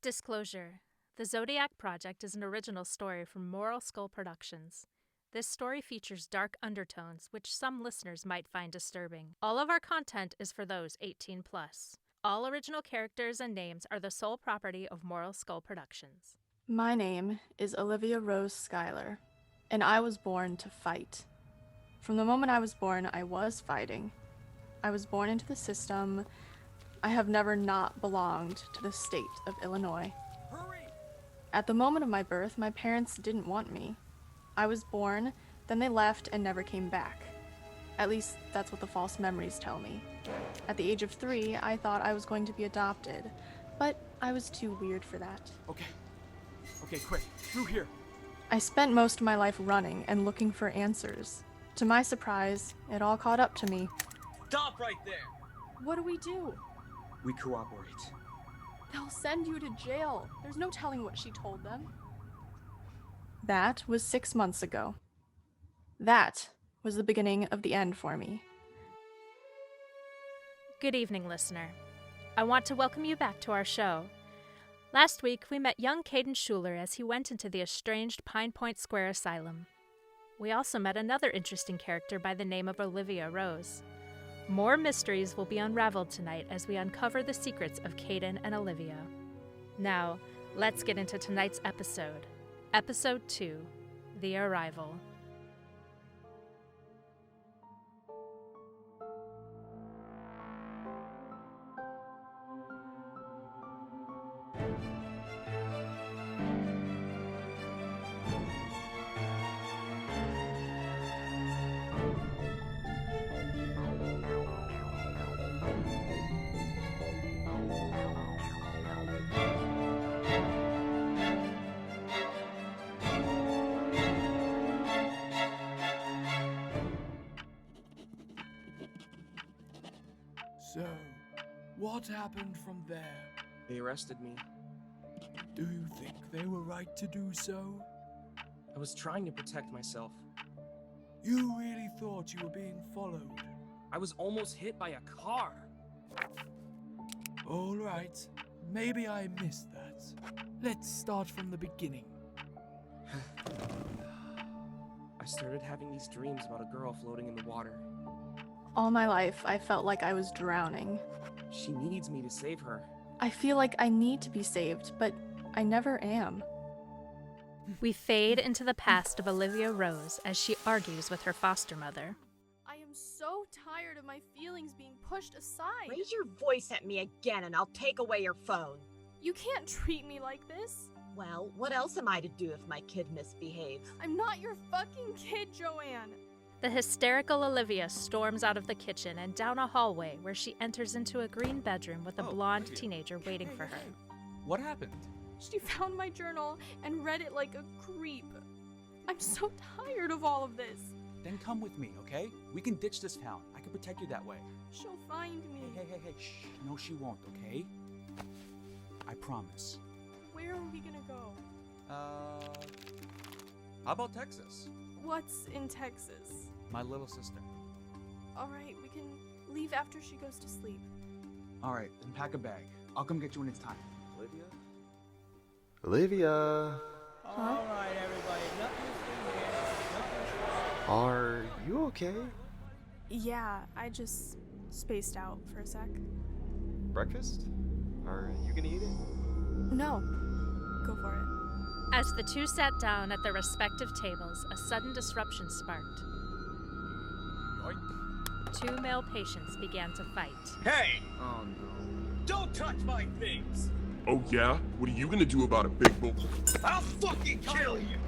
Disclosure. The Zodiac Project is an original story from Moral Skull Productions. This story features dark undertones, which some listeners might find disturbing. All of our content is for those 18 plus. All original characters and names are the sole property of Moral Skull Productions. My name is Olivia-Rose Schuyler, and I was born to fight. From the moment I was born, I was fighting. I was born into the system. I have never not belonged to the state of Illinois. Hurry! At the moment of my birth, my parents didn't want me. I was born, then they left and never came back. At least, that's what the false memories tell me. At the age of 3, I thought I was going to be adopted, but I was too weird for that. Okay, quick, through here. I spent most of my life running and looking for answers. To my surprise, it all caught up to me. Stop right there! What do we do? We cooperate. They'll send you to jail. There's no telling what she told them. That was 6 months ago. That was the beginning of the end for me. Good evening, listener. I want to welcome you back to our show. Last week, we met young Kayden Schuler as he went into the estranged Pine Point Square Asylum. We also met another interesting character by the name of Olivia-Rose. More mysteries will be unraveled tonight as we uncover the secrets of Kayden and Olivia. Now, let's get into tonight's episode. Episode 2, The Arrival. So, what happened from there? They arrested me. Do you think they were right to do so? I was trying to protect myself. You really thought you were being followed? I was almost hit by a car. All right, maybe I missed that. Let's start from the beginning. I started having these dreams about a girl floating in the water. All my life, I felt like I was drowning. She needs me to save her. I feel like I need to be saved, but I never am. We fade into the past of Olivia-Rose as she argues with her foster mother. I am so tired of my feelings being pushed aside. Raise your voice at me again and I'll take away your phone. You can't treat me like this. Well, what else am I to do if my kid misbehaves? I'm not your fucking kid, Joanne. The hysterical Olivia storms out of the kitchen and down a hallway where she enters into a green bedroom with a blonde teenager waiting for her. What happened? She found my journal and read it like a creep. I'm so tired of all of this. Then come with me, okay? We can ditch this town. I can protect you that way. She'll find me. Hey, shh. No, she won't, okay? I promise. Where are we gonna go? How about Texas? What's in Texas? My little sister. All right, we can leave after she goes to sleep. All right, then pack a bag. I'll come get you when it's time. Olivia? All right, everybody. Are you okay? Yeah, I just spaced out for a sec. Breakfast? Are you gonna eat it? No, go for it. As the two sat down at their respective tables, a sudden disruption sparked. Yoink. 2 male patients began to fight. Hey! Oh, no. Don't touch my things! Oh yeah? What are you gonna do about it, big bull? I'll fucking kill you!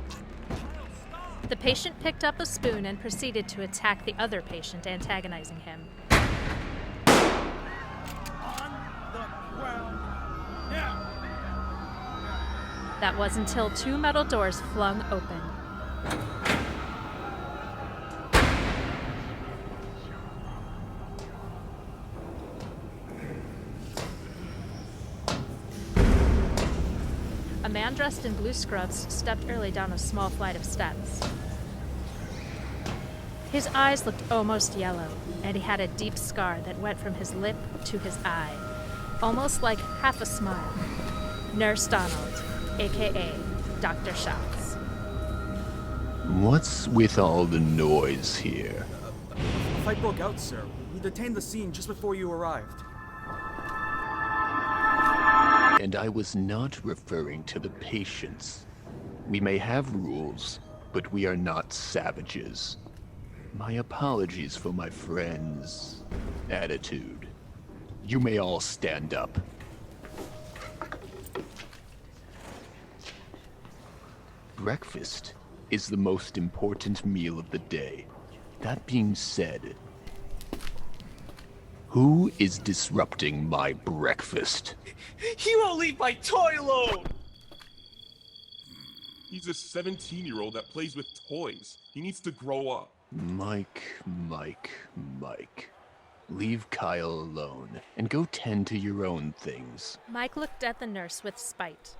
The patient picked up a spoon and proceeded to attack the other patient, antagonizing him. On the ground now! That was until 2 metal doors flung open. A man dressed in blue scrubs stepped early down a small flight of steps. His eyes looked almost yellow, and he had a deep scar that went from his lip to his eye, almost like half a smile. Nurse Donald, aka Dr. Shots. What's with all the noise here? A fight broke out, sir. We detained the scene just before you arrived. And I was not referring to the patients. We may have rules, but we are not savages. My apologies for my friend's attitude. You may all stand up. Breakfast is the most important meal of the day. That being said, who is disrupting my breakfast? He won't leave my toy alone! He's a 17-year-old that plays with toys. He needs to grow up. Mike. Leave Kyle alone and go tend to your own things. Mike looked at the nurse with spite.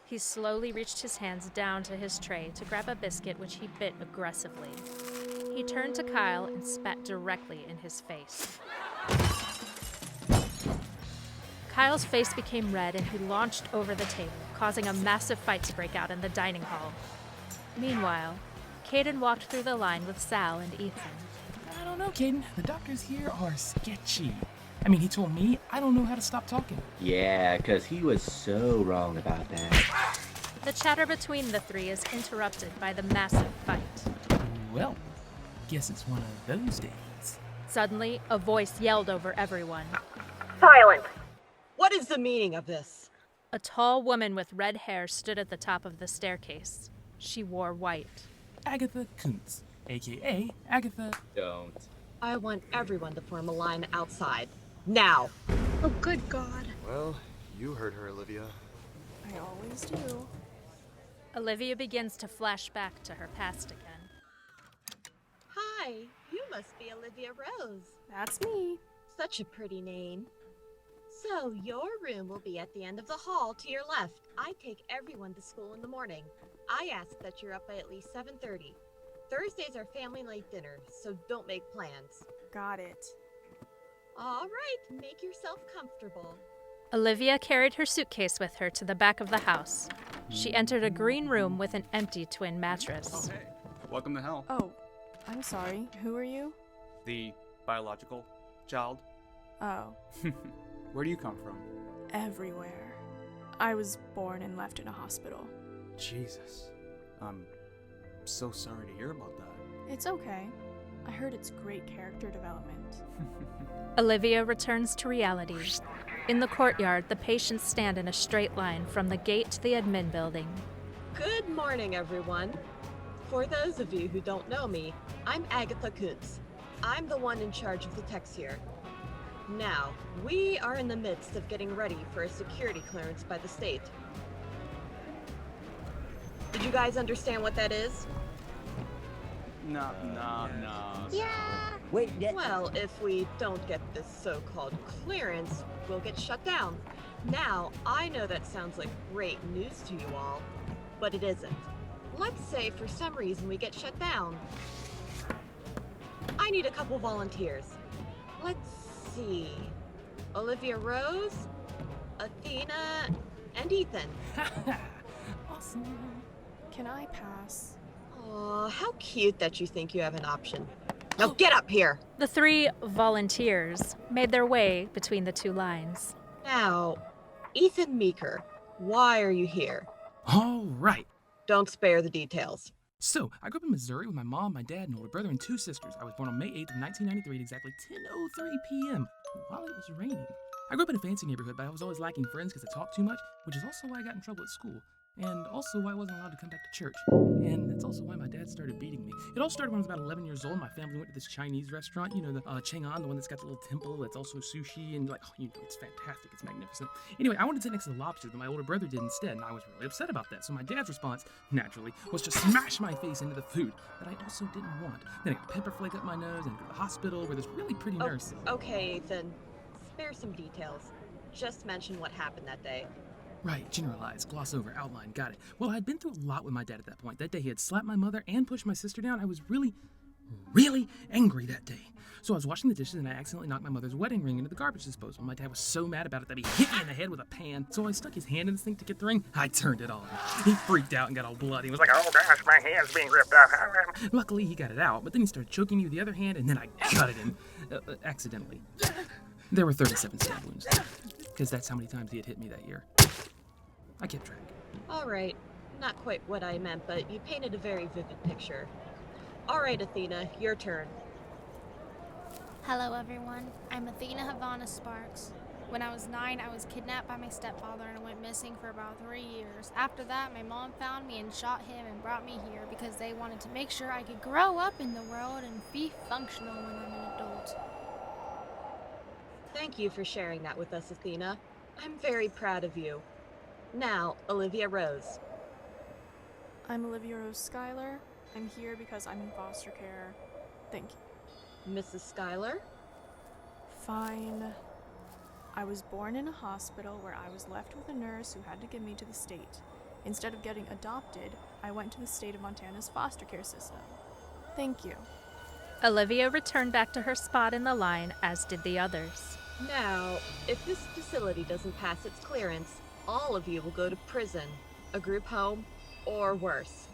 He slowly reached his hands down to his tray to grab a biscuit which he bit aggressively. He turned to Kyle and spat directly in his face. Kyle's face became red and he launched over the table, causing a massive fight to break out in the dining hall. Meanwhile, Kayden walked through the line with Sal and Ethan. I don't know, Kayden. The doctors here are sketchy. I mean, he told me I don't know how to stop talking. Yeah, 'cause he was so wrong about that. The chatter between the three is interrupted by the massive fight. Well, guess it's one of those days. Suddenly, a voice yelled over everyone. Silence! What is the meaning of this? A tall woman with red hair stood at the top of the staircase. She wore white. Agitha Kuntz, a.k.a. Agitha. Don't. I want everyone to form a line outside. Now! Oh, good God. Well, you heard her, Olivia. I always do. Olivia begins to flash back to her past again. Hi, you must be Olivia-Rose. That's me. Such a pretty name. So, your room will be at the end of the hall to your left. I take everyone to school in the morning. I ask that you're up by at least 7:30. Thursdays are family night dinner, so don't make plans. Got it. All right, make yourself comfortable. Olivia carried her suitcase with her to the back of the house. She entered a green room with an empty twin mattress. Hey, welcome to hell. Oh, I'm sorry. Who are you? The biological child. Oh, Where do you come from? everywhere. I was born and left in a hospital. Jesus. I'm so sorry to hear about that. It's okay. I heard it's great character development. Olivia returns to reality. In the courtyard, the patients stand in a straight line from the gate to the admin building. Good morning, everyone. For those of you who don't know me, I'm Agitha Kuntz. I'm the one in charge of the techs here. Now, we are in the midst of getting ready for a security clearance by the state. Did you guys understand what that is? No. Wait, Well, if we don't get this so-called clearance, we'll get shut down. Now, I know that sounds like great news to you all, but it isn't. Let's say for some reason we get shut down. I need a couple volunteers. Let's see. Olivia-Rose, Athena, and Ethan. Awesome. Can I pass? Aw, how cute that you think you have an option. Now get up here! The three volunteers made their way between the two lines. Now, Ethan Meeker, why are you here? All right. Don't spare the details. So, I grew up in Missouri with my mom, my dad, an older brother, and two sisters. I was born on May 8th of 1993 at exactly 10:03 p.m. while it was raining. I grew up in a fancy neighborhood, but I was always lacking friends because I talked too much, which is also why I got in trouble at school. And also why I wasn't allowed to come back to church. And that's also why my dad started beating me. It all started when I was about 11 years old. My family went to this Chinese restaurant, you know, the Chang'an, the one that's got the little temple that's also sushi, and it's fantastic, it's magnificent. Anyway, I wanted to sit next to the lobster, but my older brother did instead, and I was really upset about that. So my dad's response, naturally, was to smash my face into the food that I also didn't want. Then I got pepper flake up my nose and go to the hospital where this really pretty nurse. Okay, Ethan. Spare some details. Just mention what happened that day. Right, generalize, gloss over, outline, got it. Well, I'd been through a lot with my dad at that point. That day he had slapped my mother and pushed my sister down. I was really really angry that day. So I was washing the dishes and I accidentally knocked my mother's wedding ring into the garbage disposal. My dad was so mad about it that he hit me in the head with a pan. So I stuck his hand in the sink to get the ring. I turned it on. He freaked out and got all bloody. He was like, oh gosh, my hand's being ripped off. Luckily, he got it out, but then he started choking me with the other hand and then I gutted him. Accidentally. There were 37 stab wounds. Because that's how many times he had hit me that year. I kept track. All right. Not quite what I meant, but you painted a very vivid picture. All right, Athena, your turn. Hello everyone, I'm Athena Havana Sparks. When I was 9, I was kidnapped by my stepfather and went missing for about 3 years. After that, my mom found me and shot him and brought me here because they wanted to make sure I could grow up in the world and be functional when I'm an adult. Thank you for sharing that with us, Athena. I'm very proud of you. Now, Olivia-Rose. I'm Olivia-Rose Schuyler. I'm here because I'm in foster care. Thank you. Mrs. Schuyler? Fine. I was born in a hospital where I was left with a nurse who had to give me to the state. Instead of getting adopted, I went to the state of Montana's foster care system. Thank you. Olivia returned back to her spot in the line, as did the others. Now, if this facility doesn't pass its clearance, all of you will go to prison, a group home, or worse.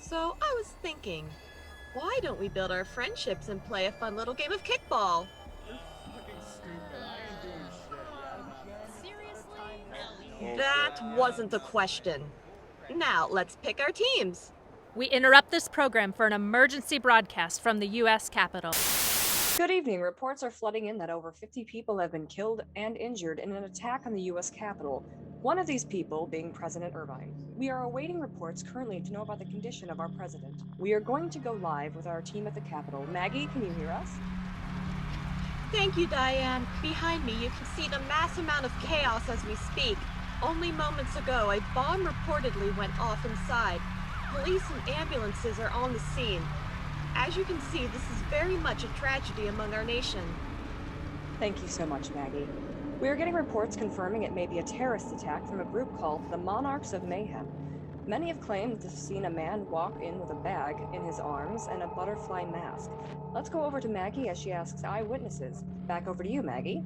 So I was thinking, why don't we build our friendships and play a fun little game of kickball? That wasn't the question. Now, let's pick our teams. We interrupt this program for an emergency broadcast from the U.S. Capitol. Good evening. Reports are flooding in that over 50 people have been killed and injured in an attack on the U.S. Capitol. One of these people being President Irvine. We are awaiting reports currently to know about the condition of our president. We are going to go live with our team at the Capitol. Maggie, can you hear us? Thank you, Diane. Behind me, you can see the mass amount of chaos as we speak. Only moments ago, a bomb reportedly went off inside. Police and ambulances are on the scene. As you can see, this is very much a tragedy among our nation. Thank you so much, Maggie. We are getting reports confirming it may be a terrorist attack from a group called the Monarchs of Mayhem. Many have claimed to have seen a man walk in with a bag in his arms and a butterfly mask. Let's go over to Maggie as she asks eyewitnesses. Back over to you, Maggie.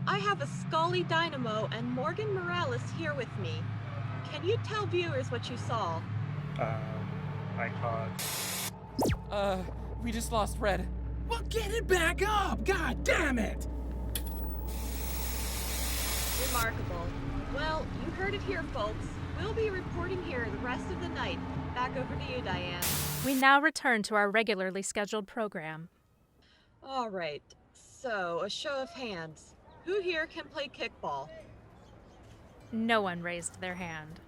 I have a Scully Dynamo and Morgan Morales here with me. Can you tell viewers what you saw? I caught... We just lost Red. Well, get it back up! God damn it! Remarkable. Well, you heard it here, folks. We'll be reporting here the rest of the night. Back over to you, Diane. We now return to our regularly scheduled program. All right. So, a show of hands. Who here can play kickball? No one raised their hand.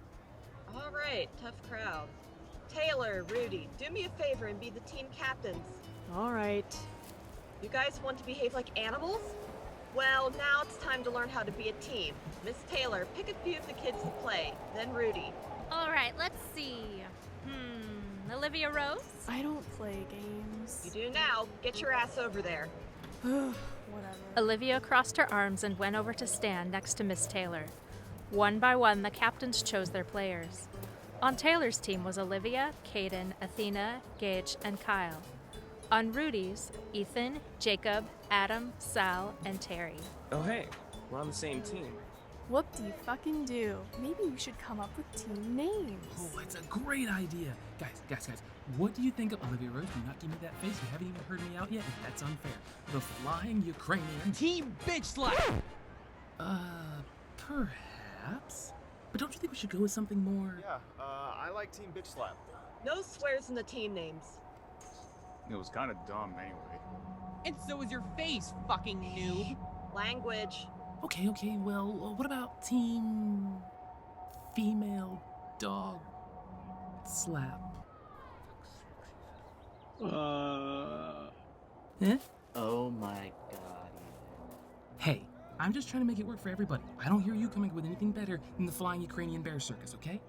All right, tough crowd. Taylor, Rudy, do me a favor and be the team captains. All right. You guys want to behave like animals? Well, now it's time to learn how to be a team. Miss Taylor, pick a few of the kids to play, then Rudy. All right, let's see. Olivia-Rose? I don't play games. You do now. Get your ass over there. Whatever. Olivia crossed her arms and went over to stand next to Miss Taylor. One by one, the captains chose their players. On Taylor's team was Olivia, Kayden, Athena, Gage, and Kyle. On Rudy's, Ethan, Jacob, Adam, Sal, and Terry. Oh hey, we're on the same team. Whoop-de-fucking-do. Maybe we should come up with team names. Oh, it's a great idea. Guys, what do you think of Olivia-Rose? Do not give me that face. You haven't even heard me out yet. That's unfair. The Flying Ukrainian... Team Bitch Slap! Perhaps? But don't you think we should go with something more... Yeah, I like Team Bitch Slap. No swears in the team names. It was kind of dumb anyway. And so is your face, fucking noob. Language. Okay, well, what about Team... Female Dog Slap? Eh? Oh my god. Hey, I'm just trying to make it work for everybody. I don't hear you coming up with anything better than the Flying Ukrainian Bear Circus, okay?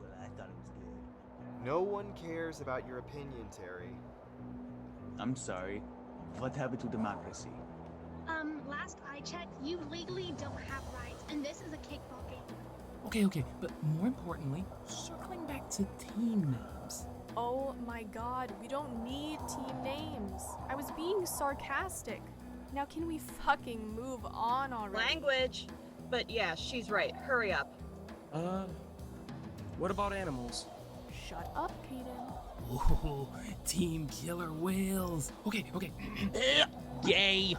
Well, I thought it was good. No one cares about your opinion, Terry. I'm sorry. What happened to democracy? Last I checked, you legally don't have rights, and this is a kickball game. Okay, but more importantly, circling back to team names. Oh my god, we don't need team names. I was being sarcastic. Now can we fucking move on already? Language! But yeah, she's right. Hurry up. What about animals? Shut up, Kayden. Ooh, team killer whales. Okay. Gay.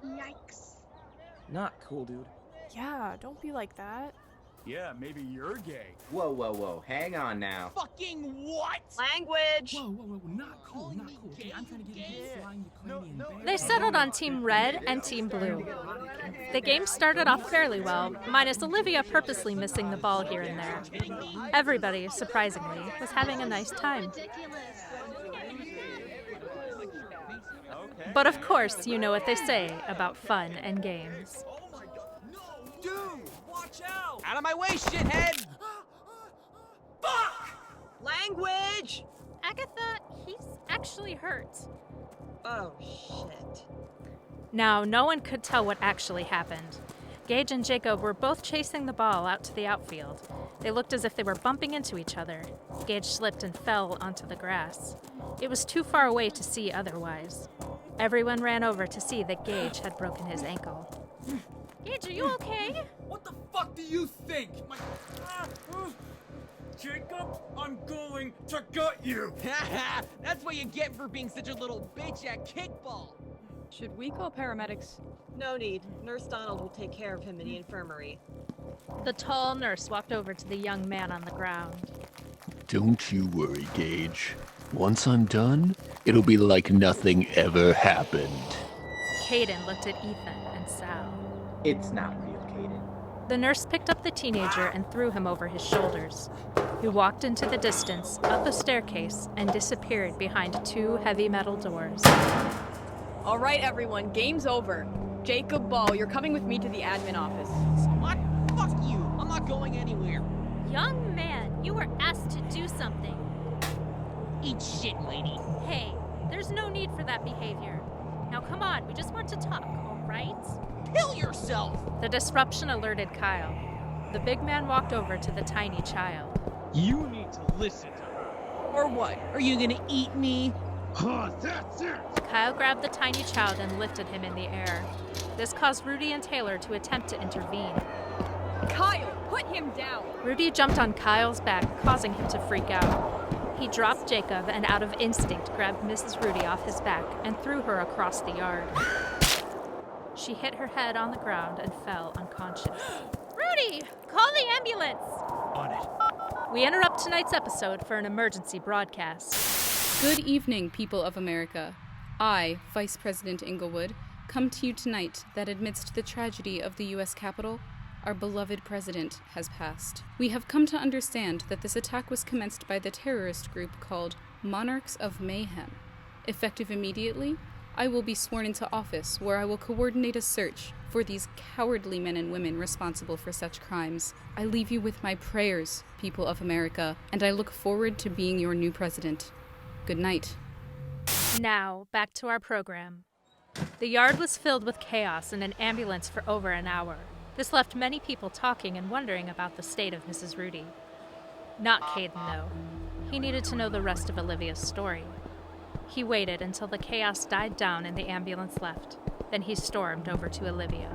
Yikes. Not cool, dude. Yeah, don't be like that. Yeah, maybe you're gay. Whoa. Hang on now. Fucking what? Language! Whoa, not cool. Okay, I'm trying to get a flying Ukrainian bear. They settled on Team Red and Team Blue. The game started off fairly well, minus Olivia purposely missing the ball here and there. Everybody, surprisingly, was having a nice time. But of course, you know what they say about fun and games. Dude, watch out! Out of my way, shithead! Fuck! Language! Agitha, he's actually hurt. Oh, shit. Now, no one could tell what actually happened. Gage and Jacob were both chasing the ball out to the outfield. They looked as if they were bumping into each other. Gage slipped and fell onto the grass. It was too far away to see otherwise. Everyone ran over to see that Gage had broken his ankle. Gage, are you okay? What the fuck do you think? Jacob, I'm going to gut you! That's what you get for being such a little bitch at kickball! Should we call paramedics? No need. Nurse Donald will take care of him in the infirmary. The tall nurse walked over to the young man on the ground. Don't you worry, Gage. Once I'm done, it'll be like nothing ever happened. Kayden looked at Ethan and Sal. It's not real, Kayden. The nurse picked up the teenager and threw him over his shoulders. He walked into the distance, up a staircase, and disappeared behind two heavy metal doors. All right, everyone, game's over. Jacob Ball, you're coming with me to the admin office. What? Fuck you! I'm not going anywhere. Young man, you were asked to do something. Eat shit, lady. Hey, there's no need for that behavior. Now come on, we just want to talk, all right? Kill yourself! The disruption alerted Kyle. The big man walked over to the tiny child. You need to listen to her. Or what? Are you gonna eat me? That's it! Kyle grabbed the tiny child and lifted him in the air. This caused Rudy and Taylor to attempt to intervene. Kyle, put him down! Rudy jumped on Kyle's back, causing him to freak out. He dropped Jacob and out of instinct grabbed Mrs. Rudy off his back and threw her across the yard. She hit her head on the ground and fell unconscious. Rudy, call the ambulance! On it. We interrupt tonight's episode for an emergency broadcast. Good evening, people of America. I, Vice President Inglewood, come to you tonight that amidst the tragedy of the U.S. Capitol, our beloved president has passed. We have come to understand that this attack was commenced by the terrorist group called Monarchs of Mayhem. Effective immediately, I will be sworn into office where I will coordinate a search for these cowardly men and women responsible for such crimes. I leave you with my prayers, people of America, and I look forward to being your new president. Good night. Now, back to our program. The yard was filled with chaos and an ambulance for over an hour. This left many people talking and wondering about the state of Mrs. Rudy. Not Kayden, though. He needed to know the rest of Olivia's story. He waited until the chaos died down and the ambulance left. Then he stormed over to Olivia.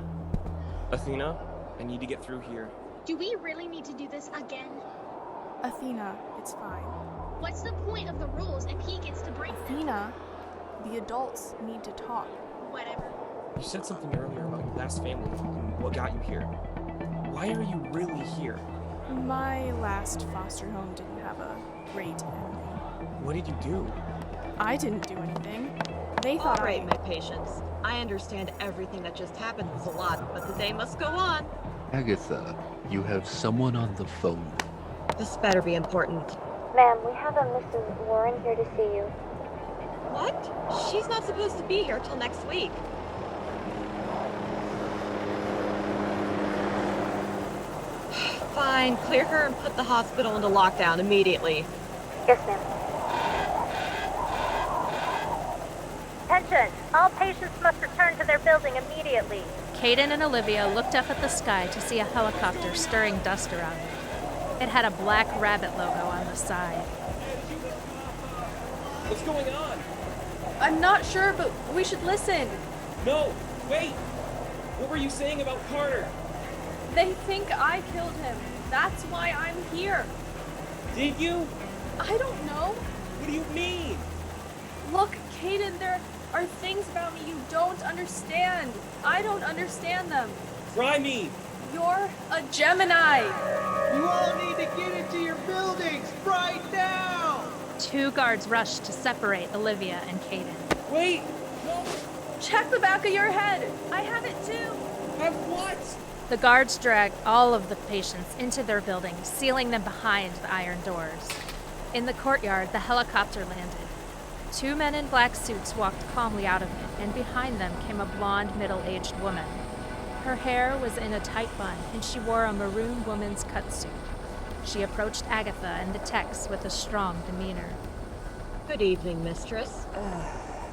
Athena, I need to get through here. Do we really need to do this again? Athena, it's fine. What's the point of the rules if he gets to break them? Athena, the adults need to talk. Whatever. You said something earlier about your last family and what got you here. Why are you really here? My last foster home didn't have a great ending. What did you do? I didn't do anything. They thought All right, my patience. I understand everything that just happened was a lot, but the day must go on. Agitha, you have someone on the phone. This better be important. Ma'am, we have a Mrs. Warren here to see you. What? She's not supposed to be here till next week. Fine, clear her and put the hospital into lockdown immediately. Yes, ma'am. Attention! All patients must return to their building immediately. Kayden and Olivia looked up at the sky to see a helicopter stirring dust around it. It had a black rabbit logo on the side. What's going on? I'm not sure, but we should listen. No, wait! What were you saying about Carter? They think I killed him. That's why I'm here. Did you? I don't know. What do you mean? Look, Kayden, there are things about me you don't understand. I don't understand them. Try me! You're a Gemini. You all need to get into your buildings right now! 2 guards rushed to separate Olivia and Kayden. Wait! No! Check the back of your head. I have it too. Have what? The guards dragged all of the patients into their building, sealing them behind the iron doors. In the courtyard, the helicopter landed. 2 men in black suits walked calmly out of it, and behind them came a blonde, middle-aged woman. Her hair was in a tight bun, and she wore a maroon woman's catsuit. She approached Agitha and the techs with a strong demeanor. Good evening, mistress.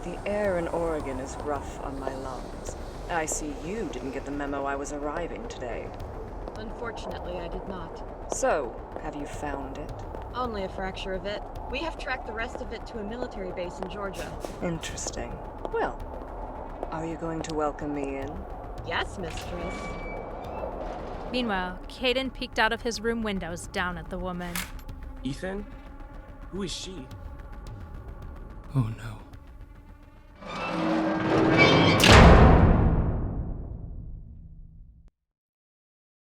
The air in Oregon is rough on my lungs. I see you didn't get the memo I was arriving today. Unfortunately, I did not. So, have you found it? Only a fracture of it. We have tracked the rest of it to a military base in Georgia. Interesting. Well, are you going to welcome me in? Yes, mistress. Meanwhile, Kayden peeked out of his room windows down at the woman. Ethan? Who is she? Oh no.